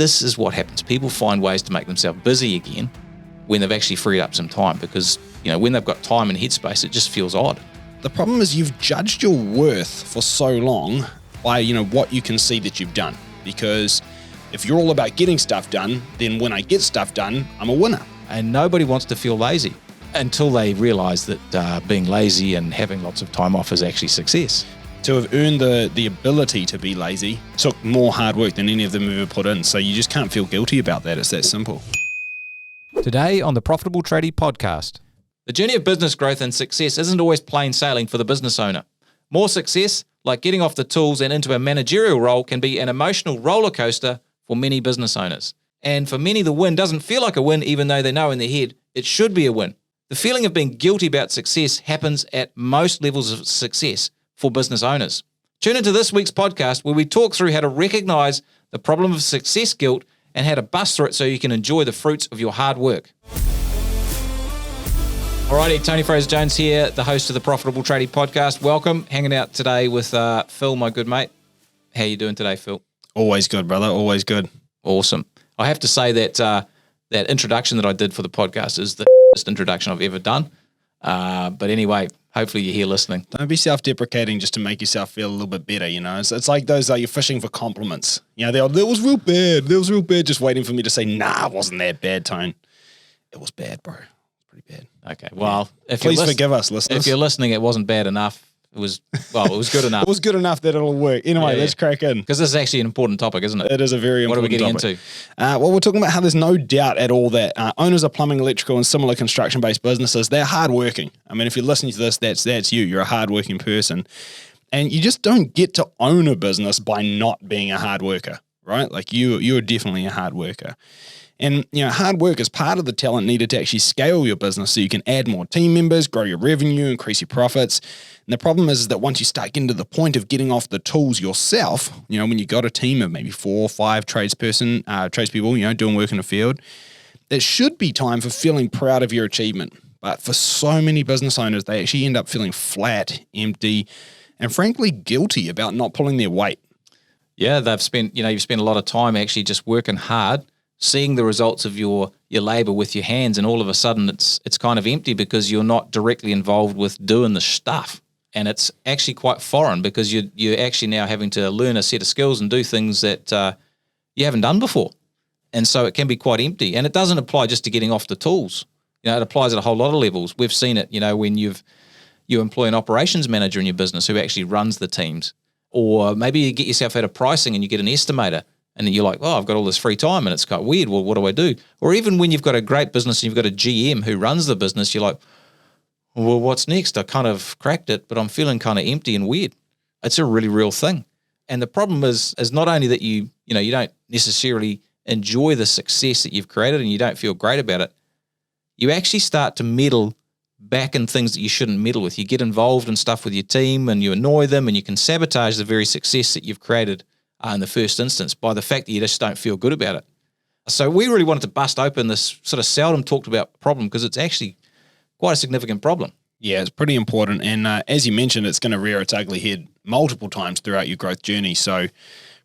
this is what happens. People find ways to make themselves busy again when they've actually freed up some time, because, when they've got time and headspace, it just feels odd. The problem is you've judged your worth for so long by, what you can see that you've done. Because if you're all about getting stuff done, then when I get stuff done, I'm a winner. And nobody wants to feel lazy until they realize that being lazy and having lots of time off is actually success. To have earned the ability to be lazy took more hard work than any of them ever put in. So you just can't feel guilty about that. It's that simple. Today on the Profitable Tradie podcast. The journey of business growth and success isn't always plain sailing for the business owner. More success, like getting off the tools and into a managerial role, can be an emotional roller coaster for many business owners. And for many, the win doesn't feel like a win, even though they know in their head it should be a win. The feeling of being guilty about success happens at most levels of success for business owners. Tune into this week's podcast where we talk through how to recognize the problem of success guilt and how to bust through it so you can enjoy the fruits of your hard work. Alrighty, Tony Fraser-Jones here, the host of the Profitable Tradie podcast. Welcome, hanging out today with Phil, my good mate. How you doing today, Phil? Always good, brother. Always good. Awesome. I have to say that that introduction that I did for the podcast is the best introduction I've ever done. But anyway, hopefully you're here listening. Don't be self-deprecating just to make yourself feel a little bit better, It's like those, you're fishing for compliments. That was real bad. That was real bad, just waiting for me to say, nah, it wasn't that bad, Tone. It was bad, bro. It was pretty bad. Okay, well, please forgive us, listeners. If you're listening, it wasn't bad enough. It was good enough. It was good enough that it'll work. Anyway, let's crack in. Because this is actually an important topic, isn't it? It is a very important topic. What are we getting into? Well, we're talking about how there's no doubt at all that owners of plumbing, electrical, and similar construction-based businesses, they're hardworking. I mean, if you're listening to this, that's you. You're a hardworking person. And you just don't get to own a business by not being a hard worker, right? Like you're definitely a hard worker. And, hard work is part of the talent needed to actually scale your business so you can add more team members, grow your revenue, increase your profits. And the problem is that once you start getting to the point of getting off the tools yourself, when you got a team of maybe 4 or 5 tradespeople, doing work in the field, it should be time for feeling proud of your achievement. But for so many business owners, they actually end up feeling flat, empty, and frankly guilty about not pulling their weight. Yeah, you've spent a lot of time actually just working hard, seeing the results of your labor with your hands, and all of a sudden it's kind of empty because you're not directly involved with doing the stuff. And it's actually quite foreign because you're actually now having to learn a set of skills and do things that you haven't done before. And so it can be quite empty. And it doesn't apply just to getting off the tools. It applies at a whole lot of levels. We've seen it, when you employ an operations manager in your business who actually runs the teams. Or maybe you get yourself out of pricing and you get an estimator. And then you're like, oh, I've got all this free time, and it's quite weird. Well, what do I do? Or even when you've got a great business and you've got a GM who runs the business, you're like, well, what's next? I kind of cracked it, but I'm feeling kind of empty and weird. It's a really real thing. And the problem is not only that you don't necessarily enjoy the success that you've created and you don't feel great about it, you actually start to meddle back in things that you shouldn't meddle with. You get involved in stuff with your team and you annoy them, and you can sabotage the very success that you've created in the first instance by the fact that you just don't feel good about it. So we really wanted to bust open this sort of seldom talked about problem because it's actually quite a significant problem. Yeah, it's pretty important. And as you mentioned, it's going to rear its ugly head multiple times throughout your growth journey. So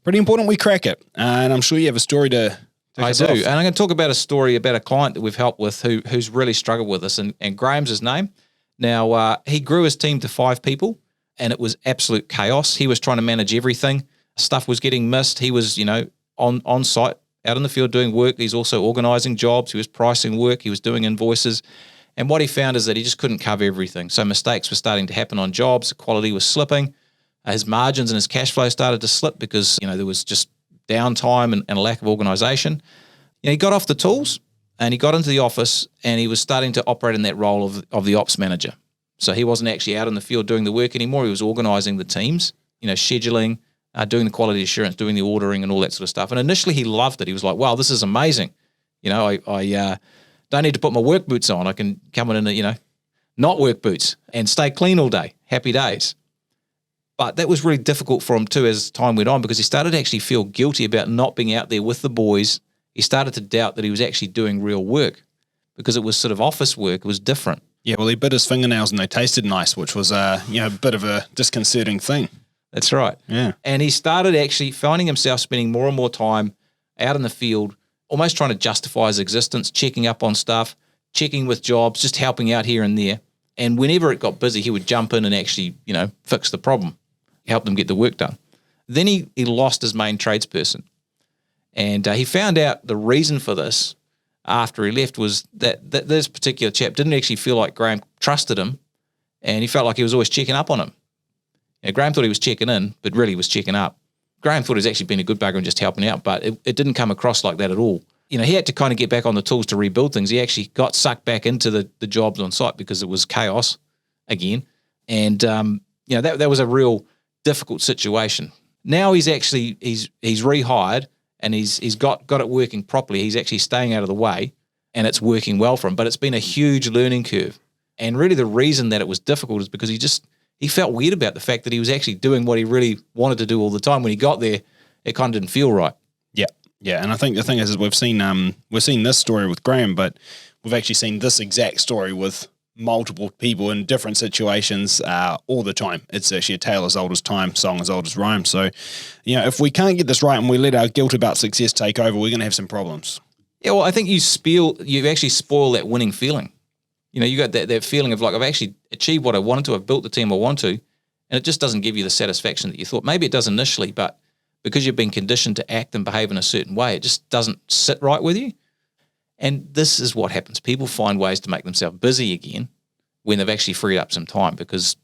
pretty important we crack it. And I'm sure you have a story to I do. And I'm going to talk about a story about a client that we've helped with who's really struggled with this. And Graham's his name. Now, he grew his team to 5 people and it was absolute chaos. He was trying to manage everything. Stuff was getting missed. He was, on site, out in the field doing work. He's also organising jobs. He was pricing work. He was doing invoices. And what he found is that he just couldn't cover everything. So mistakes were starting to happen on jobs. Quality was slipping. His margins and his cash flow started to slip because, there was just downtime and a lack of organisation. He got off the tools and he got into the office and he was starting to operate in that role of the ops manager. So he wasn't actually out in the field doing the work anymore. He was organising the teams, scheduling, doing the quality assurance, doing the ordering and all that sort of stuff. And initially he loved it. He was like, wow, this is amazing. I don't need to put my work boots on. I can come in not work boots and stay clean all day. Happy days. But that was really difficult for him too as time went on because he started to actually feel guilty about not being out there with the boys. He started to doubt that he was actually doing real work because it was sort of office work. It was different. Yeah, well, he bit his fingernails and they tasted nice, which was a bit of a disconcerting thing. That's right. Yeah. And he started actually finding himself spending more and more time out in the field, almost trying to justify his existence, checking up on stuff, checking with jobs, just helping out here and there. And whenever it got busy, he would jump in and actually, fix the problem, help them get the work done. Then he lost his main tradesperson. And he found out the reason for this after he left was that this particular chap didn't actually feel like Graham trusted him, and he felt like he was always checking up on him. Graham thought he was checking in, but really he was checking up. Graham thought he was actually being a good bugger and just helping out, but it didn't come across like that at all. He had to kind of get back on the tools to rebuild things. He actually got sucked back into the jobs on site because it was chaos again. And, that was a real difficult situation. Now he's rehired and he's got it working properly. He's actually staying out of the way and it's working well for him, but it's been a huge learning curve. And really the reason that it was difficult is because he felt weird about the fact that he was actually doing what he really wanted to do all the time. When he got there, it kind of didn't feel right. Yeah, and I think the thing is we've seen this story with Graham, but we've actually seen this exact story with multiple people in different situations all the time. It's actually a tale as old as time, song as old as rhyme. So, if we can't get this right and we let our guilt about success take over, we're going to have some problems. Yeah, well, I think you actually spoil that winning feeling. You got that feeling of like, I've actually achieved what I wanted to, I've built the team I want to, and it just doesn't give you the satisfaction that you thought. Maybe it does initially, but because you've been conditioned to act and behave in a certain way, it just doesn't sit right with you. And this is what happens. People find ways to make themselves busy again when they've actually freed up some time because,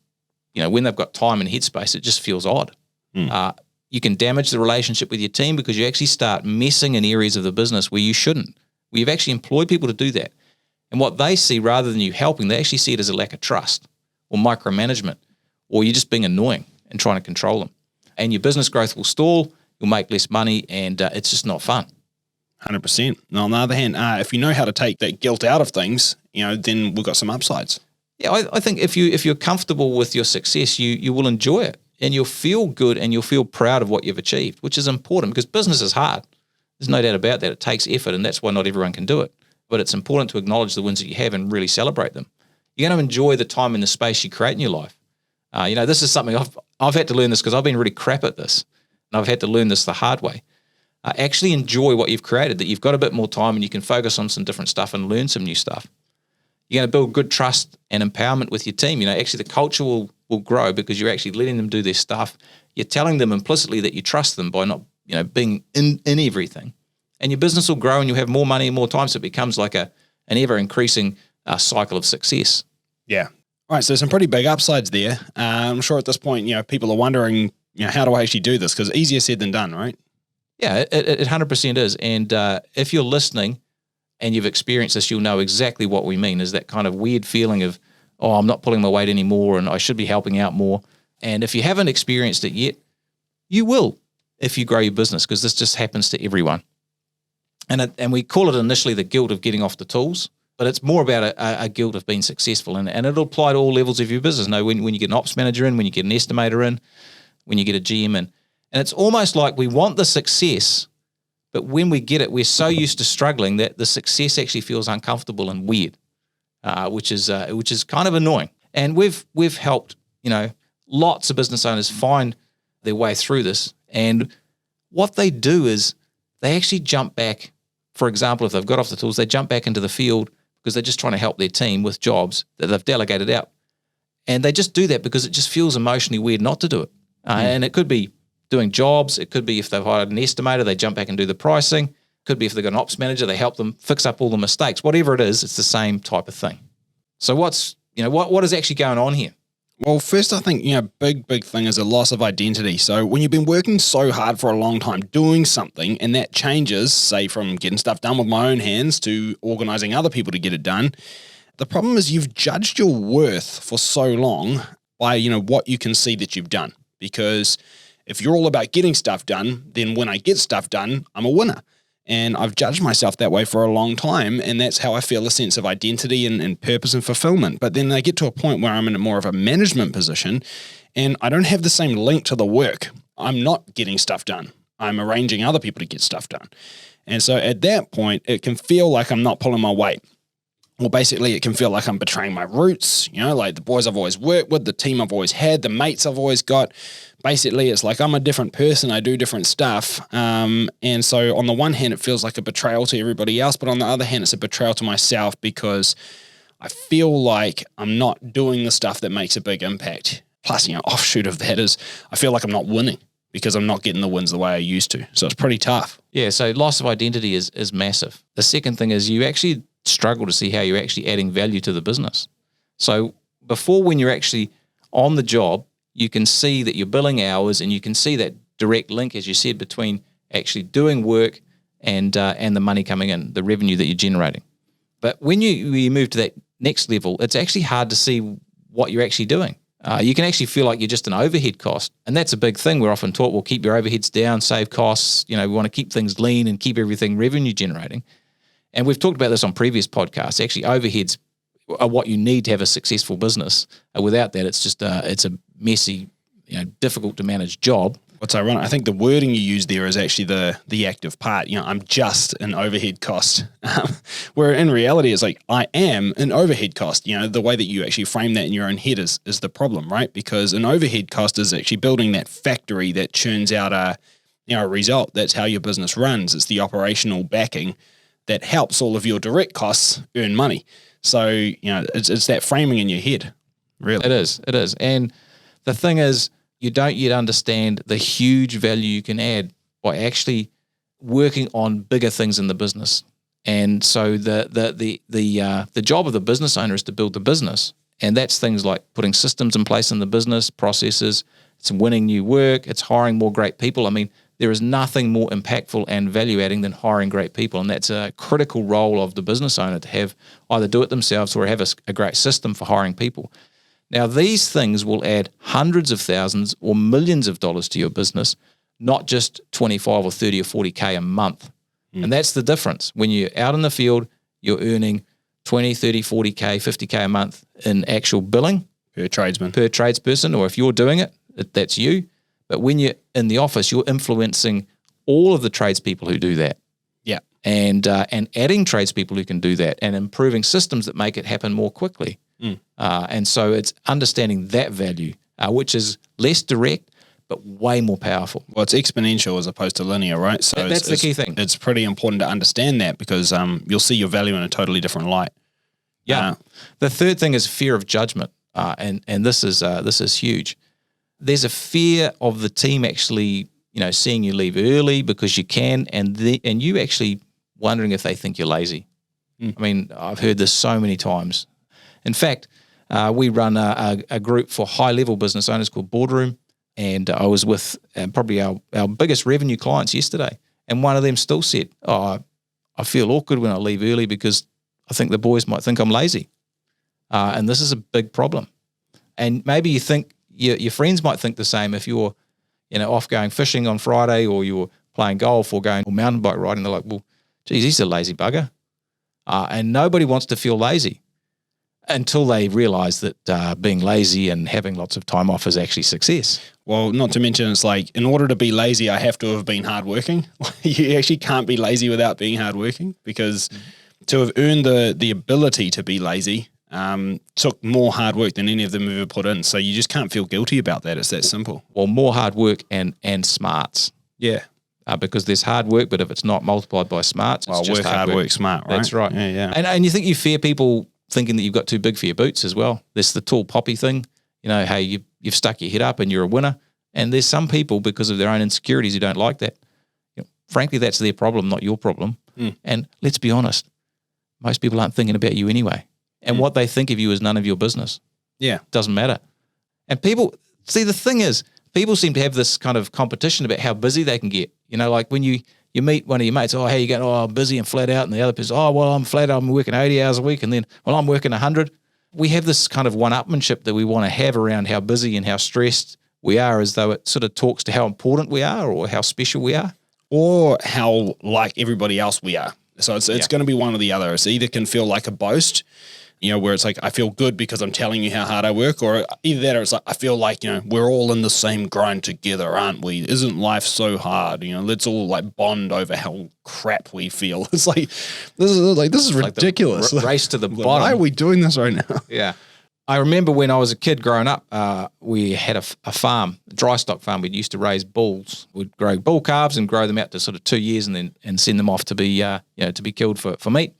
when they've got time and headspace, it just feels odd. You can damage the relationship with your team because you actually start messing in areas of the business where you shouldn't, where you've actually employed people to do that. And what they see, rather than you helping, they actually see it as a lack of trust or micromanagement, or you're just being annoying and trying to control them. And your business growth will stall, you'll make less money, and it's just not fun. 100%. Now, on the other hand, if you know how to take that guilt out of things, then we've got some upsides. Yeah, I think if you're comfortable with your success, you will enjoy it, and you'll feel good, and you'll feel proud of what you've achieved, which is important because business is hard. There's no doubt about that. It takes effort, and that's why not everyone can do it. But it's important to acknowledge the wins that you have and really celebrate them. You're going to enjoy the time and the space you create in your life. This is something I've had to learn this because I've been really crap at this, and I've had to learn this the hard way. Actually enjoy what you've created, that you've got a bit more time and you can focus on some different stuff and learn some new stuff. You're going to build good trust and empowerment with your team. Actually the culture will grow because you're actually letting them do their stuff. You're telling them implicitly that you trust them by not, being in everything. And your business will grow and you'll have more money and more time, so it becomes like an ever-increasing cycle of success. Yeah. All right, so some pretty big upsides there. I'm sure at this point, people are wondering, how do I actually do this? Because easier said than done, right? Yeah, it 100% is. And if you're listening and you've experienced this, you'll know exactly what we mean, is that kind of weird feeling of, I'm not pulling my weight anymore and I should be helping out more. And if you haven't experienced it yet, you will if you grow your business, because this just happens to everyone. And we call it initially the guilt of getting off the tools, but it's more about a guilt of being successful. And it'll apply to all levels of your business. When you get an ops manager in, when you get an estimator in, when you get a GM in. And it's almost like we want the success, but when we get it, we're so used to struggling that the success actually feels uncomfortable and weird, which is kind of annoying. And we've helped, lots of business owners find their way through this. And what they do is they actually jump back. For example, if they've got off the tools, they jump back into the field because they're just trying to help their team with jobs that they've delegated out. And they just do that because it just feels emotionally weird not to do it. And it could be doing jobs. It could be if they've hired an estimator, they jump back and do the pricing. It could be if they've got an ops manager, they help them fix up all the mistakes. Whatever it is, it's the same type of thing. So what is actually going on here? Well, first, I think, big thing is a loss of identity. So when you've been working so hard for a long time doing something and that changes, say from getting stuff done with my own hands to organizing other people to get it done, the problem is you've judged your worth for so long by, what you can see that you've done. Because if you're all about getting stuff done, then when I get stuff done, I'm a winner. And I've judged myself that way for a long time, and that's how I feel a sense of identity and purpose and fulfillment. But then I get to a point where I'm in more of a management position, and I don't have the same link to the work. I'm not getting stuff done. I'm arranging other people to get stuff done. And so at that point, it can feel like I'm not pulling my weight. Or basically it can feel like I'm betraying my roots, like the boys I've always worked with, the team I've always had, the mates I've always got. Basically, it's like I'm a different person. I do different stuff. And so on the one hand, it feels like a betrayal to everybody else. But on the other hand, it's a betrayal to myself because I feel like I'm not doing the stuff that makes a big impact. Plus, offshoot of that is I feel like I'm not winning because I'm not getting the wins the way I used to. So it's pretty tough. Yeah, so loss of identity is massive. The second thing is you actually struggle to see how you're actually adding value to the business. So before, when you're actually on the job, you can see that you're billing hours and you can see that direct link, as you said, between actually doing work and the money coming in, the revenue that you're generating. But when you move to that next level, it's actually hard to see what you're actually doing. You can actually feel like you're just an overhead cost. And that's a big thing. We're often taught, well, keep your overheads down, save costs. We want to keep things lean and keep everything revenue generating. And we've talked about this on previous podcasts. Actually, overheads are what you need to have a successful business. Without that, it's just it's a messy, difficult to manage job. What's ironic, I think the wording you use there is actually the active part. I'm just an overhead cost. Where in reality, it's like, I am an overhead cost. The way that you actually frame that in your own head is the problem, right? Because an overhead cost is actually building that factory that churns out a result. That's how your business runs. It's the operational backing that helps all of your direct costs earn money. So, it's that framing in your head, really. It is. And the thing is, you don't yet understand the huge value you can add by actually working on bigger things in the business. And so the job of the business owner is to build the business. And that's things like putting systems in place in the business, processes, it's winning new work, it's hiring more great people. I mean, there is nothing more impactful and value-adding than hiring great people, and that's a critical role of the business owner to have either do it themselves or have a great system for hiring people. Now, these things will add hundreds of thousands or millions of dollars to your business, not just 25 or 30 or 40K a month. And that's the difference. When you're out in the field, you're earning 20, 30, 40K, 50K a month in actual billing. Per tradesman. Per tradesperson, or if you're doing it, that's you. But when you're in the office, you're influencing all of the tradespeople who do that. Yeah. And adding tradespeople who can do that and improving systems that make it happen more quickly. And so it's understanding that value, which is less direct, but way more powerful. Well, it's exponential as opposed to linear, right? So that's the key thing. It's pretty important to understand that because you'll see your value in a totally different light. Yeah. The third thing is fear of judgment, and this is huge. There's a fear of the team actually, seeing you leave early because you can, and you actually wondering if they think you're lazy. I mean, I've heard this so many times. In fact, we run a group for high-level business owners called Boardroom, and I was with probably our biggest revenue clients yesterday, and one of them still said, I feel awkward when I leave early because I think the boys might think I'm lazy. And this is a big problem. And maybe you think your friends might think the same if you're off going fishing on Friday or you're playing golf or going or mountain bike riding. They're like, well, geez, he's a lazy bugger. And nobody wants to feel lazy until they realize that being lazy and having lots of time off is actually success. Well, not to mention, it's like, in order to be lazy, I have to have been hardworking. You actually can't be lazy without being hardworking because to have earned the ability to be lazy took more hard work than any of them ever put in. So you just can't feel guilty about that. It's that simple. Well, more hard work and smarts. Yeah. Because there's hard work, but if it's not multiplied by smarts, it's just work hard, work smart, right? That's right. Yeah. And you think you fear people thinking that you've got too big for your boots as well. There's the tall poppy thing. Hey, you've stuck your head up and you're a winner. And there's some people, because of their own insecurities, who don't like that. Frankly, that's their problem, not your problem. And let's be honest, most people aren't thinking about you anyway. And what they think of you is none of your business. Yeah. Doesn't matter. And people, see, the thing is, people seem to have this kind of competition about how busy they can get. Like when you meet one of your mates, how you going? Oh, I'm busy and flat out. And the other person, I'm flat out, I'm working 80 hours a week. And then, I'm working 100. We have this kind of one-upmanship that we want to have around how busy and how stressed we are, as though it sort of talks to how important we are or how special we are. Or how like everybody else we are. So it's going to be one or the other. It either can feel like a boast, where it's like, I feel good because I'm telling you how hard I work, or either that, or it's like, I feel like, we're all in the same grind together, aren't we? Isn't life so hard? Let's all like bond over how crap we feel. It's like, this is ridiculous. Like race to the bottom. Why are we doing this right now? Yeah. I remember when I was a kid growing up, we had a farm, a dry stock farm. We used to raise bulls. We'd grow bull calves and grow them out to sort of 2 years and send them off to be, to be killed for meat.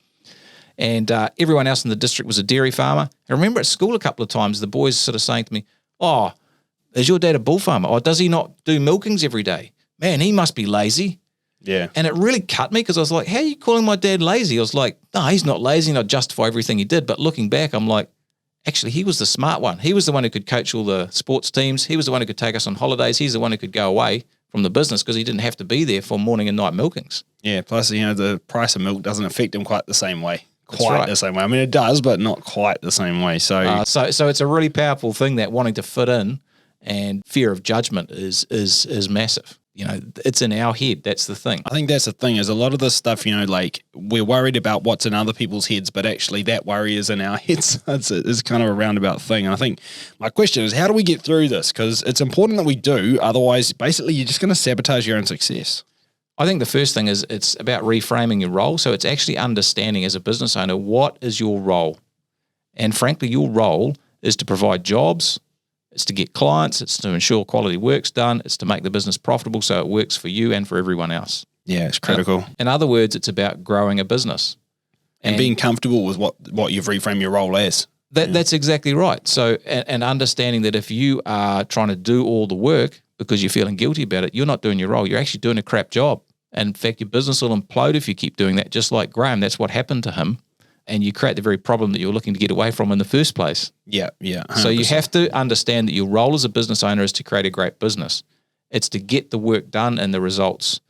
And everyone else in the district was a dairy farmer. I remember at school a couple of times, the boys sort of saying to me, "Oh, is your dad a bull farmer? Or does he not do milkings every day? Man, he must be lazy." Yeah. And it really cut me because I was like, how are you calling my dad lazy? I was like, no, he's not lazy, and I justify everything he did. But looking back, I'm like, actually, he was the smart one. He was the one who could coach all the sports teams. He was the one who could take us on holidays. He's the one who could go away from the business because he didn't have to be there for morning and night milkings. Yeah, plus, the price of milk doesn't affect him quite the same way. The same way. I mean, it does, but not quite the same way. So it's a really powerful thing, that wanting to fit in and fear of judgment is massive. It's in our head. That's the thing. I think that's the thing, is a lot of this stuff, like we're worried about what's in other people's heads, but actually that worry is in our heads. It's kind of a roundabout thing. And I think my question is, how do we get through this? Because it's important that we do. Otherwise, basically, you're just going to sabotage your own success. I think the first thing is it's about reframing your role. So it's actually understanding as a business owner, what is your role? And frankly, your role is to provide jobs, it's to get clients, it's to ensure quality work's done, it's to make the business profitable so it works for you and for everyone else. Yeah, it's critical. In other words, it's about growing a business. And being comfortable with what you've reframed your role as. That's exactly right. So, and understanding that if you are trying to do all the work because you're feeling guilty about it, you're not doing your role. You're actually doing a crap job. And in fact, your business will implode if you keep doing that, just like Graham. That's what happened to him. And you create the very problem that you're looking to get away from in the first place. Yeah, yeah. 100%. So you have to understand that your role as a business owner is to create a great business. It's to get the work done and the results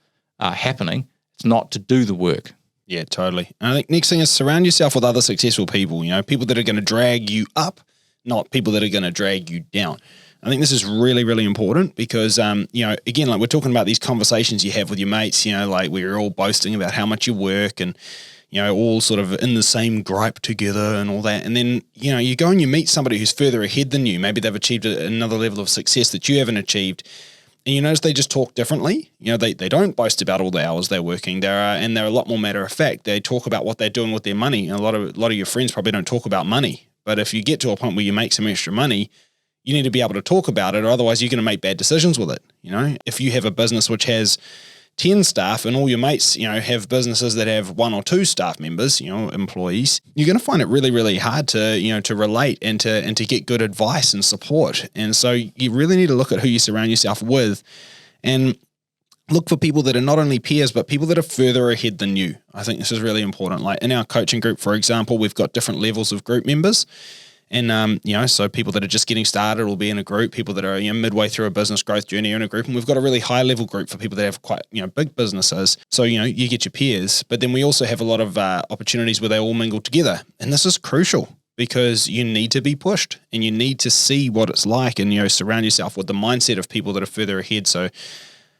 happening. It's not to do the work. Yeah, totally. And I think next thing is surround yourself with other successful people, people that are going to drag you up, not people that are going to drag you down. I think this is really, really important because, again, like we're talking about these conversations you have with your mates, like we're all boasting about how much you work and, all sort of in the same gripe together and all that. And then, you go and you meet somebody who's further ahead than you. Maybe they've achieved another level of success that you haven't achieved. And you notice they just talk differently. They don't boast about all the hours they're working. They're a lot more matter of fact. They talk about what they're doing with their money. And a lot of your friends probably don't talk about money. But if you get to a point where you make some extra money, you need to be able to talk about it, or otherwise you're going to make bad decisions with it. If you have a business which has 10 staff and all your mates, have businesses that have 1 or 2 staff members, employees, you're going to find it really, really hard to, to relate and to get good advice and support. And so you really need to look at who you surround yourself with and look for people that are not only peers, but people that are further ahead than you. I think this is really important. Like in our coaching group, for example, we've got different levels of group members. And, so people that are just getting started will be in a group, people that are, midway through a business growth journey are in a group. And we've got a really high level group for people that have quite, big businesses. So, you get your peers, but then we also have a lot of opportunities where they all mingle together. And this is crucial because you need to be pushed and you need to see what it's like and, surround yourself with the mindset of people that are further ahead. So,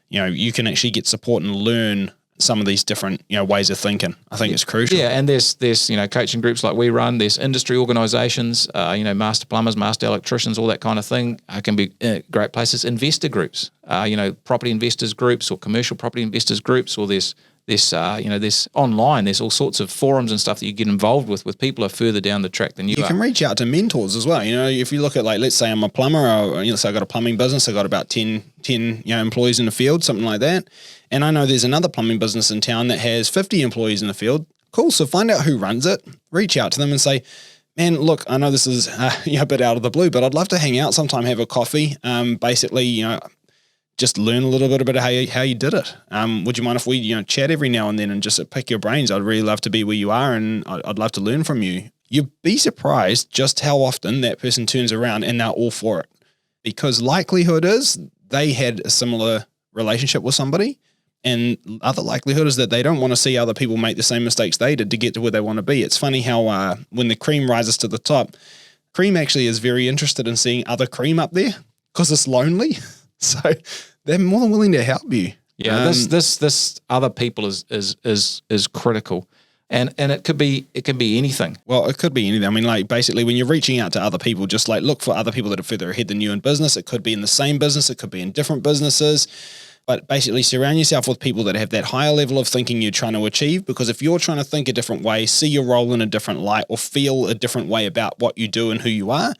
you can actually get support and learn some of these different, ways of thinking. I think it's crucial. Yeah, and there's coaching groups like we run. There's industry organisations, master plumbers, master electricians, all that kind of thing. Can be great places. Investor groups, property investors groups or commercial property investors groups, or there's online. There's all sorts of forums and stuff that you get involved with people who are further down the track than you are. You can reach out to mentors as well. If you look at let's say I'm a plumber, or say I got a plumbing business, I got about 10 employees in the field, something like that. And I know there's another plumbing business in town that has 50 employees in the field. Cool. So find out who runs it, reach out to them and say, man, look, I know this is a bit out of the blue, but I'd love to hang out sometime, have a coffee. Basically, just learn a little bit about how you did it. Would you mind if we, chat every now and then and just pick your brains? I'd really love to be where you are and I'd love to learn from you. You'd be surprised just how often that person turns around and they're all for it. Because likelihood is they had a similar relationship with somebody, and other likelihood is that they don't want to see other people make the same mistakes they did to get to where they want to be. It's funny how when the cream rises to the top, cream actually is very interested in seeing other cream up there because it's lonely. So they're more than willing to help you. Yeah, this other people is critical. And it can be anything. Well, it could be anything. I mean, like basically when you're reaching out to other people, just like look for other people that are further ahead than you in business. It could be in the same business. It could be in different businesses. But basically surround yourself with people that have that higher level of thinking you're trying to achieve, because if you're trying to think a different way, see your role in a different light, or feel a different way about what you do and who you are,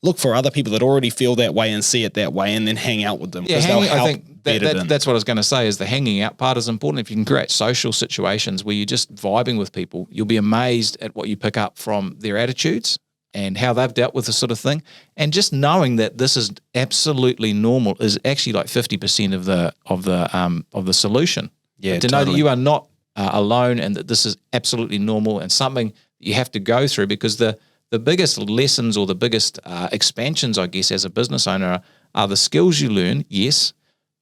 look for other people that already feel that way and see it that way, and then hang out with them. Yeah, I think that's what I was going to say, is the hanging out part is important. If you can create social situations where you're just vibing with people, you'll be amazed at what you pick up from their attitudes and how they've dealt with this sort of thing. And just knowing that this is absolutely normal is actually like 50% of the solution. Yeah, to know that you are not alone, and that this is absolutely normal and something that you have to go through, because the biggest lessons, or the biggest expansions, I guess, as a business owner are the skills you learn, yes,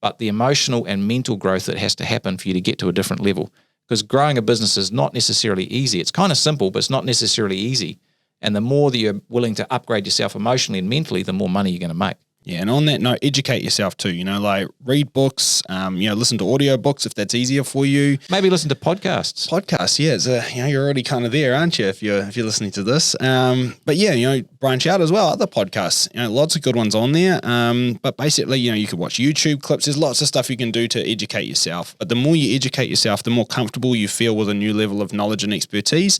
but the emotional and mental growth that has to happen for you to get to a different level. Because growing a business is not necessarily easy. It's kind of simple, but it's not necessarily easy. And the more that you're willing to upgrade yourself emotionally and mentally, the more money you're going to make. Yeah, and on that note, educate yourself too. Like read books, listen to audio books if that's easier for you. Maybe listen to podcasts. Podcasts, yeah, you're already kind of there, aren't you? If you're listening to this, but yeah, branch out as well. Other podcasts, lots of good ones on there. But basically, you could watch YouTube clips. There's lots of stuff you can do to educate yourself. But the more you educate yourself, the more comfortable you feel with a new level of knowledge and expertise.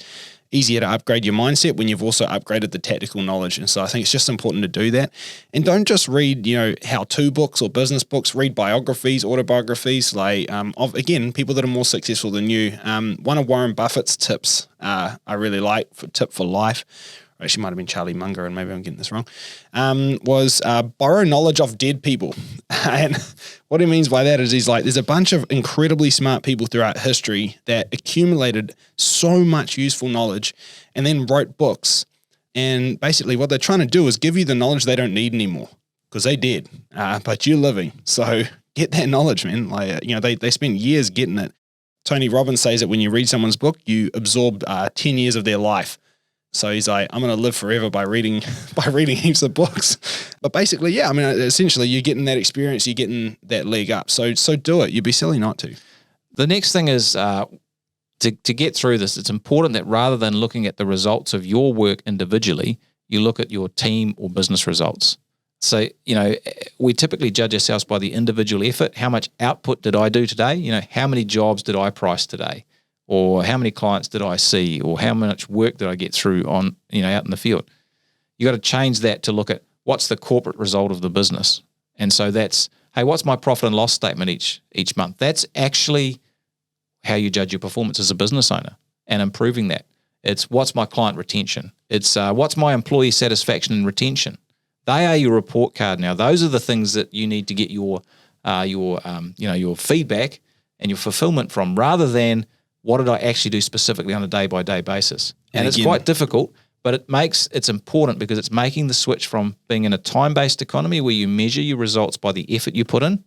Easier to upgrade your mindset when you've also upgraded the tactical knowledge. And so I think it's just important to do that. And don't just read, how-to books or business books. Read biographies, autobiographies, of, again, people that are more successful than you. One of Warren Buffett's tips I really like, tip for life, actually might have been Charlie Munger, and maybe I'm getting this wrong, was borrow knowledge of dead people. And what he means by that is he's like, there's a bunch of incredibly smart people throughout history that accumulated so much useful knowledge and then wrote books. And basically what they're trying to do is give you the knowledge they don't need anymore, because they did, but you're living. So get that knowledge, man. They spent years getting it. Tony Robbins says that when you read someone's book, you absorb 10 years of their life. So he's like, I'm going to live forever by reading heaps of books. But basically, yeah, essentially you're getting that experience, you're getting that leg up. So do it. You'd be silly not to. The next thing is to get through this, it's important that rather than looking at the results of your work individually, you look at your team or business results. So, we typically judge ourselves by the individual effort. How much output did I do today? How many jobs did I price today? Or how many clients did I see, or how much work did I get through on, out in the field? You got to change that to look at what's the corporate result of the business. And so that's, hey, what's my profit and loss statement each month? That's actually how you judge your performance as a business owner and improving that. It's what's my client retention. It's what's my employee satisfaction and retention. They are your report card now. Those are the things that you need to get your feedback and your fulfillment from, rather than what did I actually do specifically on a day-by-day basis? And it's quite difficult, but it's important, because it's making the switch from being in a time-based economy where you measure your results by the effort you put in,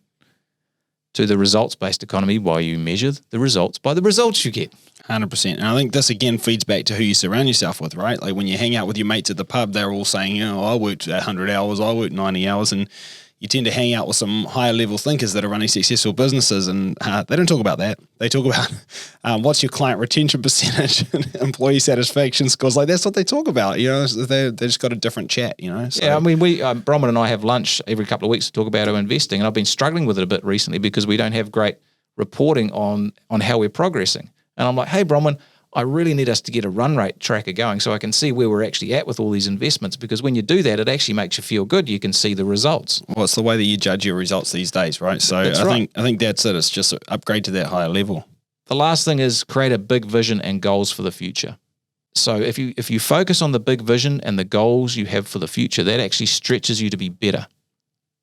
to the results-based economy where you measure the results by the results you get. 100%. And I think this again feeds back to who you surround yourself with, right? Like when you hang out with your mates at the pub, they're all saying, I worked 100 hours, I worked 90 hours, and you tend to hang out with some higher level thinkers that are running successful businesses, and they don't talk about that. They talk about what's your client retention percentage and employee satisfaction scores. Like that's what they talk about. They just got a different chat. So. Yeah, we Bronwyn and I have lunch every couple of weeks to talk about our investing, and I've been struggling with it a bit recently because we don't have great reporting on how we're progressing. And I'm like, hey, Bronwyn, I really need us to get a run rate tracker going so I can see where we're actually at with all these investments, because when you do that, it actually makes you feel good. You can see the results. Well, it's the way that you judge your results these days, right? So I think that's it. It's just an upgrade to that higher level. The last thing is create a big vision and goals for the future. So if you focus on the big vision and the goals you have for the future, that actually stretches you to be better.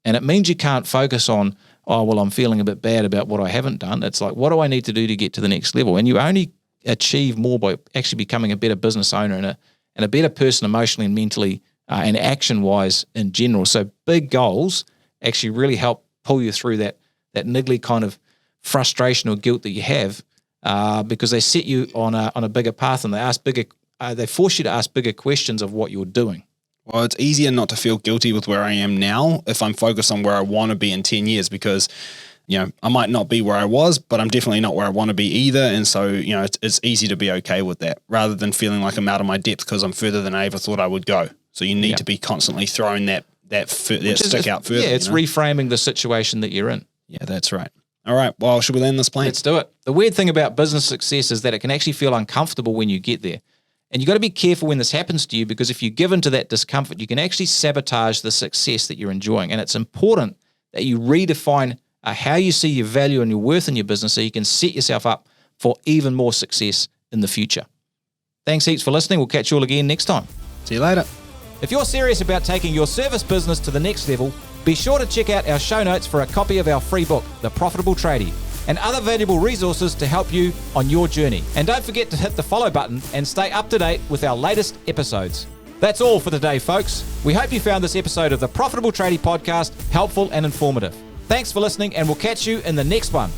And it means you can't focus on, I'm feeling a bit bad about what I haven't done. It's like, what do I need to do to get to the next level? And you only achieve more by actually becoming a better business owner and a better person emotionally and mentally and action-wise in general. So big goals actually really help pull you through that niggly kind of frustration or guilt that you have, because they set you on a bigger path, and they force you to ask bigger questions of what you're doing. Well, it's easier not to feel guilty with where I am now if I'm focused on where I want to be in 10 years, because I might not be where I was, but I'm definitely not where I want to be either. And so, it's easy to be okay with that rather than feeling like I'm out of my depth because I'm further than I ever thought I would go. So you need to be constantly throwing that stick out further. Yeah, it's reframing the situation that you're in. Yeah, that's right. All right. Well, should we land this plane? Let's do it. The weird thing about business success is that it can actually feel uncomfortable when you get there. And you've got to be careful when this happens to you, because if you give into that discomfort, you can actually sabotage the success that you're enjoying. And it's important that you redefine how you see your value and your worth in your business so you can set yourself up for even more success in the future. Thanks heaps for listening. We'll catch you all again next time. See you later. If you're serious about taking your service business to the next level, be sure to check out our show notes for a copy of our free book, The Profitable Tradie, and other valuable resources to help you on your journey. And don't forget to hit the follow button and stay up to date with our latest episodes. That's all for today, folks. We hope you found this episode of the Profitable Tradie podcast helpful and informative. Thanks for listening, and we'll catch you in the next one.